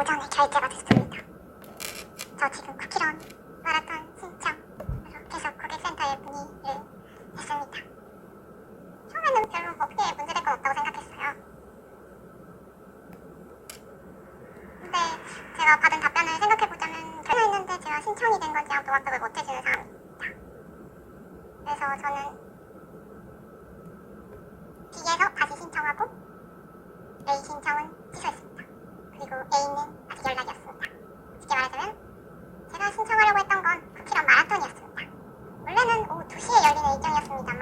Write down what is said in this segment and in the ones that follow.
오전에 결제가 됐습니다. 저 지금 쿠키런 마라톤 신청 계속 고객센터에 문의를 했습니다. 처음에는 별로 크게 문제될 건 없다고 생각했어요. 근데 제가 받은 답변을 생각해보자면 결정했는데 제가 신청이 된 건지 아무도 확답을 못해주는 상황입니다. 그래서 저는 B에서 다시 신청하고 A 신청은 취소했습니다. 그리고 A는 아직 연락이 없습니다. 쉽게 말하자면 제가 신청하려고 했던 건 쿠키런 마라톤이었습니다. 원래는 오후 2시에 열리는 일정이었습니다만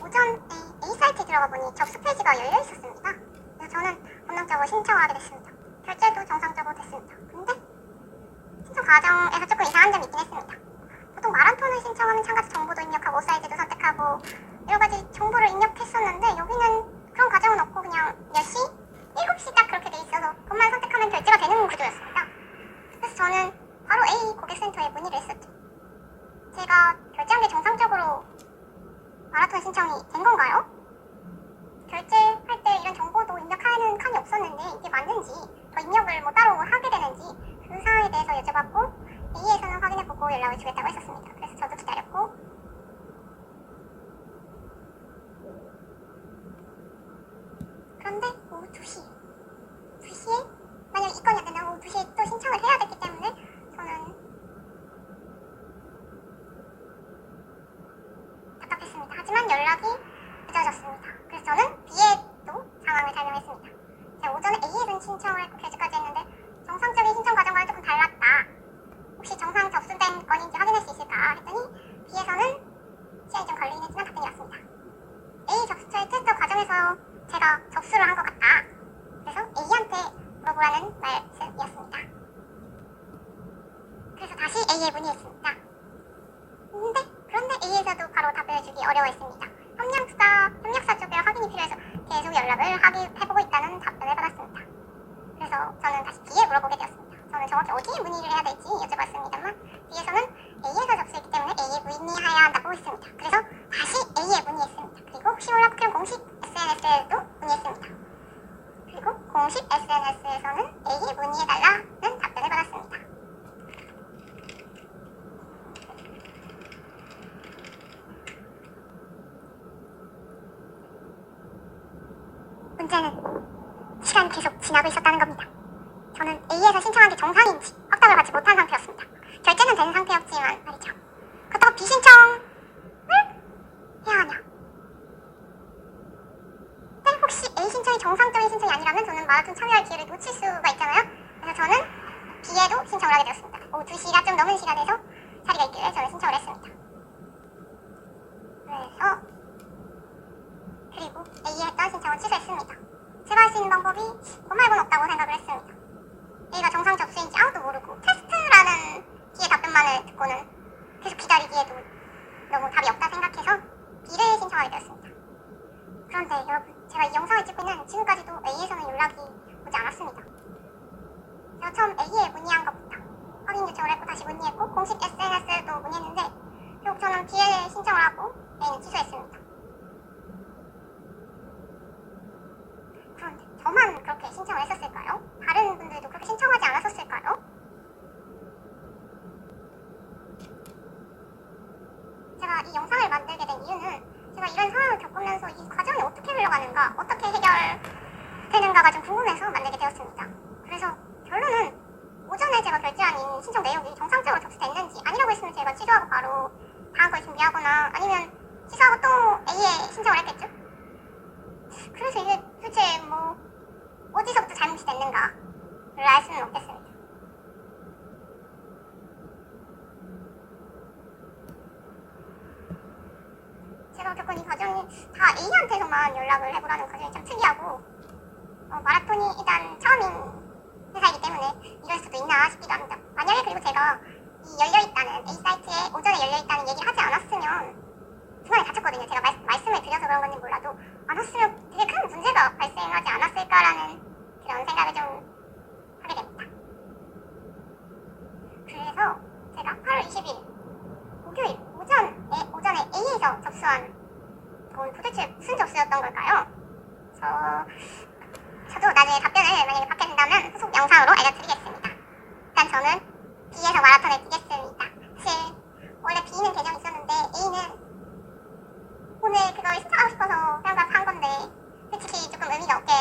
오전에 A사이트에 들어가 보니 접수 페이지가 열려 있었습니다. 그래서 저는 본능적으로 신청을 하게 됐습니다. 결제도 정상적으로 됐습니다. 근데 신청 과정에서 조금 이상한 점이 있긴 했습니다. 보통 마라톤을 신청하면 참가자 정보도 입력하고 사이즈도 선택하고 여러가지 정보를 입력했었는데 여기는 그런 과정은 없고 그냥 몇 시? 7시 딱 그렇게 돼 있어서 그것만 선택하면 결제가 되는 구조였습니다. 그래서 저는 바로 A 고객센터에 문의를 했었죠. 제가 결제한 게 정상적으로 마라톤 신청이 된 건가요? 결제할 때 이런 정보도 입력하는 칸이 없었는데 이게 맞는지 더 입력을 뭐 따로 하게 되는지 그 사항에 대해서 여쭤봤고 A에서는 확인해보고 연락을 주겠다고 했었습니다. 그래서 저도 기다렸고 그런데 오후 2시에 만약 이 건이 안 된다면 오후 2시에 또 신청을 해야 됐기 때문에 저는 답답했습니다. 하지만 연락이 늦어졌습니다. 그래서 저는 B에도 상황을 설명했습니다. 제가 오전에 A에 신청을 했고 결제까지 했는데 정상적인 신청 과정과는 조금 달랐다. 혹시 정상 접수된 건인지 확인할 수 있을까 했더니 B에서는 시간이 좀 걸리긴 했지만 답변이 왔습니다. A 접수처의 테스트 과정에서 제가 접수를 한 것 같다. 그래서 A한테 물어보라는 말씀이었습니다. 그래서 다시 A에 문의했습니다. 그런데 A에서도 바로 답변을 주기 어려워했습니다. 협력사 쪽에 확인이 필요해서 계속 연락을 해보고 있다는 답변을 받았습니다. 그래서 저는 다시 B에 물어보게 되었습니다. 저는 정확히 어디에 문의를 해야 될지 여쭤봤습니다만 B에서는 A에서 접수했기 때문에 A에 문의해야 한다고 했습니다. 그래서 다시 A에 문의했습니다. 그리고 혹시 몰라 쿠키런 공식 SNS에도 문의했습니다. 그리고 공식 SNS에서는 A에 문의해달라는 답변을 받았습니다. 문제는 시간이 계속 지나고 있었다는 겁니다. 저는 A에서 신청한 게 정상인지 확답을 받지 못한 상태였습니다. 결제는 된 상태였지만 말이죠. 그렇다고 B 신청을 해야 하냐? 근데 혹시 A 신청이 정상적인 신청이 아니라면 저는 마라톤 참여할 기회를 놓칠 수가 있잖아요. 그래서 저는 B에도 신청을 하게 되었습니다. 오후 2시가 좀 넘은 시간에서 자리가 있길래 저는 신청을 했습니다. 그리고 A에 했던 신청을 취소했습니다. 제가 할 수 있는 방법이 그 말고는 없다고 생각을 했습니다. A가 정상 접수인지 아무도 모르고 테스트라는 B의 답변만을 듣고는 계속 기다리기에도 너무 답이 없다 생각해서 B를 신청하게 되었습니다. 그런데 여러분, 제가 이 영상을 찍고 있는 지금까지도 A에서는 연락이 오지 않았습니다. 제가 처음 A에 문의한 것부터 확인 요청을 했고 다시 문의했고 공식 SNS에도 문의했는데 결국 저는 B에 신청을 하고 A는 취소했습니다. 그런데 저만 그렇게 신청을 했었을까요? 다른 분들도 그렇게 신청하지 않았었을까요? 제가 이 영상을 만들게 된 이유는 제가 이런 상황을 겪으면서 이 과정이 어떻게 흘러가는가, 어떻게 해결되는가가 좀 궁금해서 만들게 되었습니다. 그래서 결론은 오전에 제가 결제한 이 신청 내용이 정상적으로 접수됐는지 아니라고 했으면 제가 취소하고 바로 다음 걸 준비하거나 아니면 취소하고 또 A에 신청을 했겠죠? 그래서 이게 도대체 뭐 어디서부터 잘못이 됐는가를 알 수는 없겠습니다. 제가 겪은 이 과정이 다 A한테서만 연락을 해보라는 과정이 참 특이하고 마라톤이 일단 처음인 회사이기 때문에 이럴 수도 있나 싶기도 합니다. 만약에 그리고 제가 이 열려있다는 A사이트에 오전에 열려있다는 얘기를 하지 않았으면 중간에 다쳤거든요. 제가 말씀을 드려서 그런 건지 몰라도 안 왔으면 되게 큰 문제가 발생하지 않았을까라는 그런 생각을 좀 하게 됩니다. 그래서 제가 8월 20일 목요일 오전에 A에서 접수한 건 도대체 무슨 접수였던 걸까요? 저도 나중에 답변을 만약에 받게 된다면 후속 영상으로 알려드리겠습니다. 일단 저는 B에서 마라톤을 뛰겠습니다. 사실 원래 B는 개념이 있었는데 A는 오늘 그걸 신청하고 싶어서 그냥 한 건데 솔직히 조금 의미가 없게